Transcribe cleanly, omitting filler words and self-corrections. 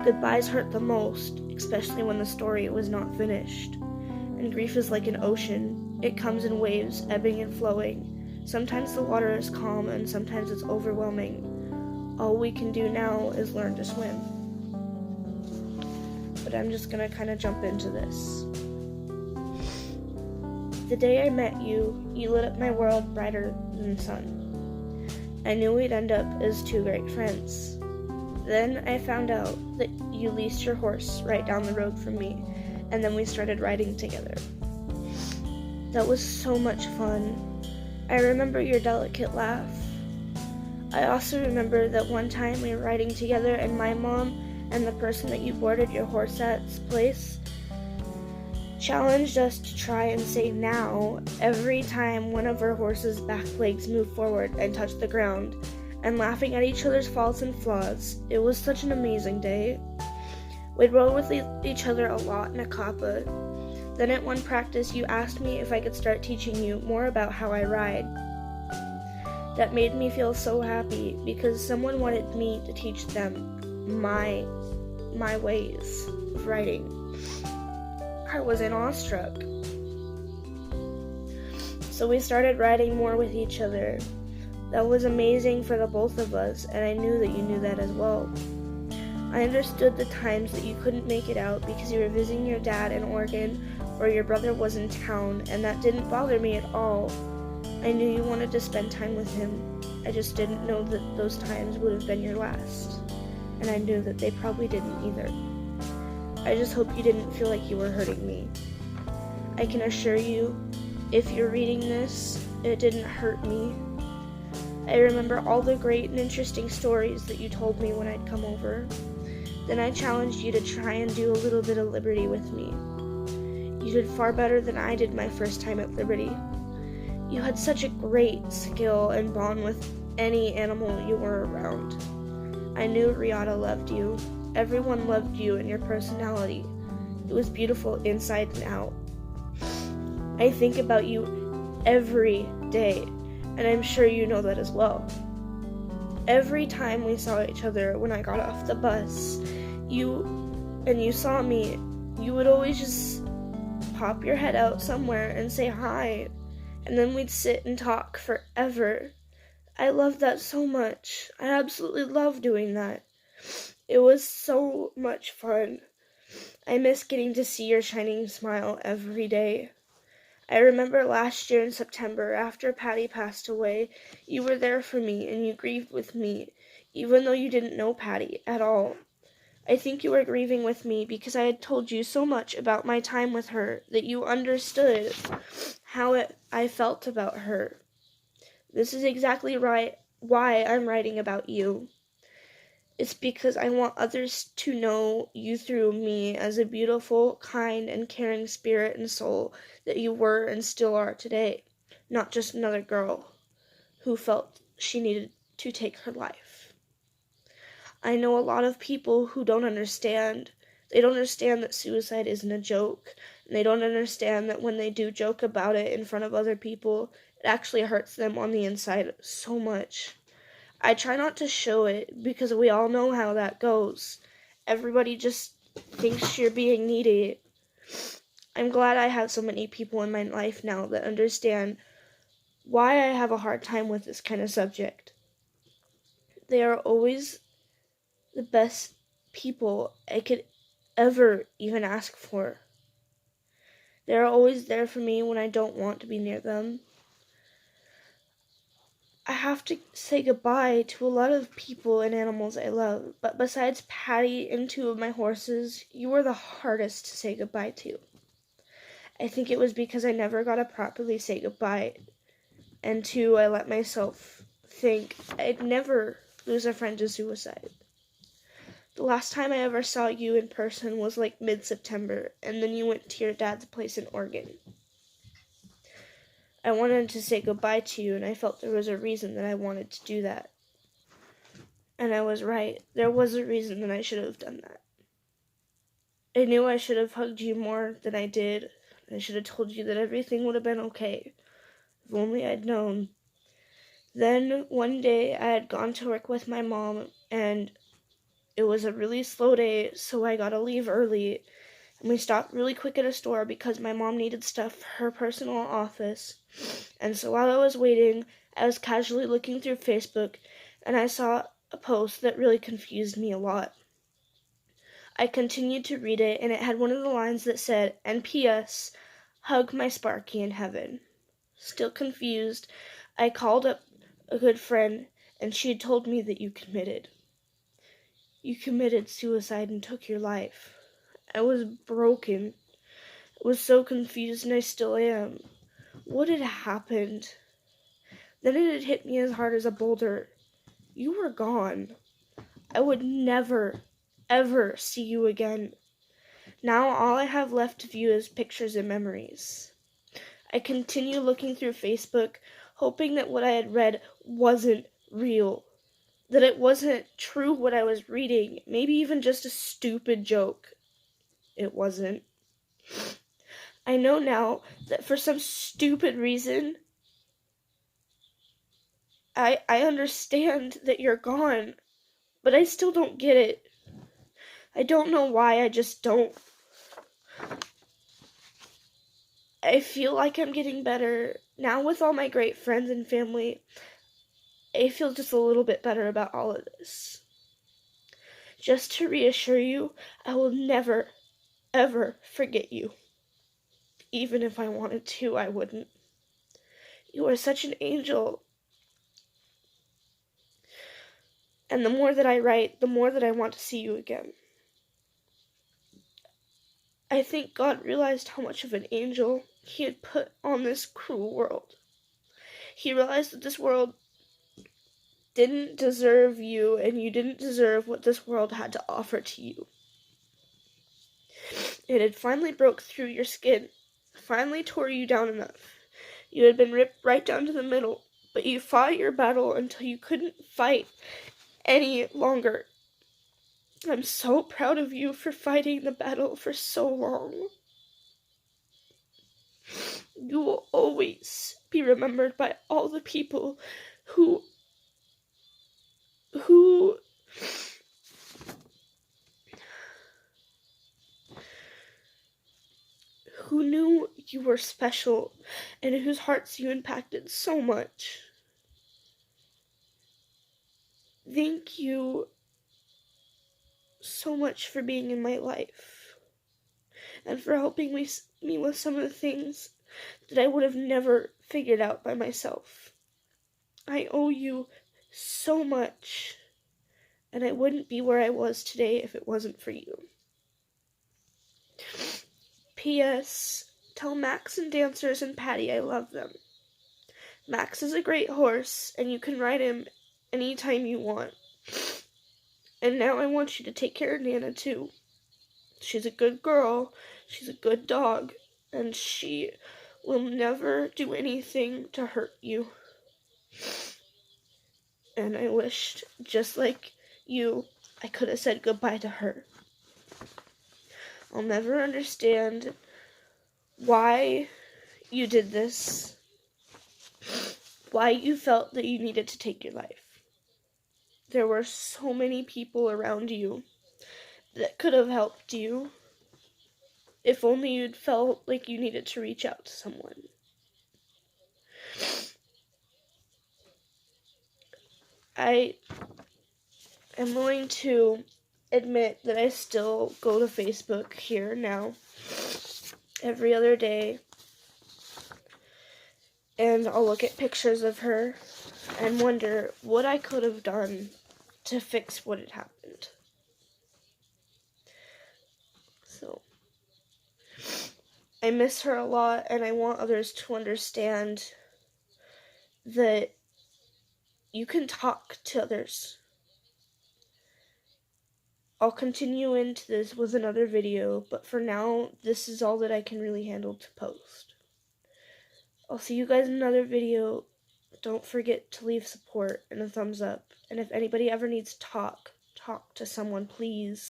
Goodbyes hurt the most, especially when the story was not finished. And grief is like an ocean. It comes in waves, ebbing and flowing. Sometimes the water is calm and sometimes it's overwhelming. All we can do now is learn to swim. But I'm just gonna kind of jump into this. The day I met you, you lit up my world brighter than the sun. I knew we'd end up as two great friends. Then I found out that you leased your horse right down the road from me, and then we started riding together. That was so much fun. I remember your delicate laugh. I also remember that one time we were riding together and my mom and the person that you boarded your horse at's place challenged us to try and say now every time one of our horse's back legs moved forward and touched the ground, and laughing at each other's faults and flaws. It was such an amazing day. We'd rode with each other a lot in a kappa. Then at one practice, you asked me if I could start teaching you more about how I ride. That made me feel so happy because someone wanted me to teach them my ways of riding. I was awestruck. So we started riding more with each other. That was amazing for the both of us, and I knew that you knew that as well. I understood the times that you couldn't make it out because you were visiting your dad in Oregon or your brother was in town, and that didn't bother me at all. I knew you wanted to spend time with him. I just didn't know that those times would have been your last, and I knew that they probably didn't either. I just hope you didn't feel like you were hurting me. I can assure you, if you're reading this, it didn't hurt me. I remember all the great and interesting stories that you told me when I'd come over. Then I challenged you to try and do a little bit of Liberty with me. You did far better than I did my first time at Liberty. You had such a great skill and bond with any animal you were around. I knew Riata loved you. Everyone loved you and your personality. It was beautiful inside and out. I think about you every day, and I'm sure you know that as well. Every time we saw each other when I got off the bus, you saw me, you would always just pop your head out somewhere and say hi, and then we'd sit and talk forever. I loved that so much. I absolutely loved doing that. It was so much fun. I miss getting to see your shining smile every day. I remember last year in September, after Patty passed away, you were there for me and you grieved with me, even though you didn't know Patty at all. I think you were grieving with me because I had told you so much about my time with her that you understood how I felt about her. This is exactly why I'm writing about you. It's because I want others to know you through me as a beautiful, kind, and caring spirit and soul that you were and still are today, not just another girl who felt she needed to take her life. I know a lot of people who don't understand. They don't understand that suicide isn't a joke, and they don't understand that when they do joke about it in front of other people, it actually hurts them on the inside so much. I try not to show it because we all know how that goes. Everybody just thinks you're being needy. I'm glad I have so many people in my life now that understand why I have a hard time with this kind of subject. They are always the best people I could ever even ask for. They are always there for me when I don't want to be near them. I have to say goodbye to a lot of people and animals I love, but besides Patty and two of my horses, you were the hardest to say goodbye to. I think it was because I never got to properly say goodbye, and two, I let myself think I'd never lose a friend to suicide. The last time I ever saw you in person was like mid-September, and then you went to your dad's place in Oregon. I wanted to say goodbye to you, and I felt there was a reason that I wanted to do that. And I was right. There was a reason that I should have done that. I knew I should have hugged you more than I did. I should have told you that everything would have been okay. If only I'd known. Then, one day, I had gone to work with my mom, and It was a really slow day, so I gotta leave early. And we stopped really quick at a store because my mom needed stuff for her personal office. And so while I was waiting, I was casually looking through Facebook, and I saw a post that really confused me a lot. I continued to read it, and it had one of the lines that said, "And P.S. Hug my Sparky in heaven." Still confused, I called up a good friend, and she had told me that you committed. You committed suicide and took your life. I was broken. I was so confused, and I still am. What had happened? Then it had hit me as hard as a boulder. You were gone. I would never, ever see you again. Now all I have left of you is pictures and memories. I continue looking through Facebook, hoping that what I had read wasn't real. That it wasn't true what I was reading. Maybe even just a stupid joke. It wasn't. I know now that for some stupid reason, I understand that you're gone, but I still don't get it. I don't know why, I just don't. I feel like I'm getting better. Now with all my great friends and family, I feel just a little bit better about all of this. Just to reassure you, I will never, ever forget you. Even if I wanted to, I wouldn't. You are such an angel. And the more that I write, the more that I want to see you again. I think God realized how much of an angel He had put on this cruel world. He realized that this world didn't deserve you, and you didn't deserve what this world had to offer to you. It had finally broke through your skin, finally tore you down enough. You had been ripped right down to the middle, but you fought your battle until you couldn't fight any longer. I'm so proud of you for fighting the battle for so long. You will always be remembered by all the people who knew you were special and whose hearts you impacted so much. Thank you so much for being in my life and for helping me with some of the things that I would have never figured out by myself. I owe you so much, and I wouldn't be where I was today if it wasn't for you. P.S. Tell Max and Dancers and Patty I love them. Max is a great horse, and you can ride him anytime you want. And now I want you to take care of Nana, too. She's a good girl, she's a good dog, and she will never do anything to hurt you. And I wished, just like you, I could have said goodbye to her. I'll never understand why you did this, why you felt that you needed to take your life. There were so many people around you that could have helped you if only you'd felt like you needed to reach out to someone. I am willing to admit that I still go to Facebook here now every other day, and I'll look at pictures of her and wonder what I could have done to fix what had happened. So, I miss her a lot, and I want others to understand that you can talk to others. I'll continue into this with another video, but for now, this is all that I can really handle to post. I'll see you guys in another video. Don't forget to leave support and a thumbs up. And if anybody ever needs to talk to someone, please.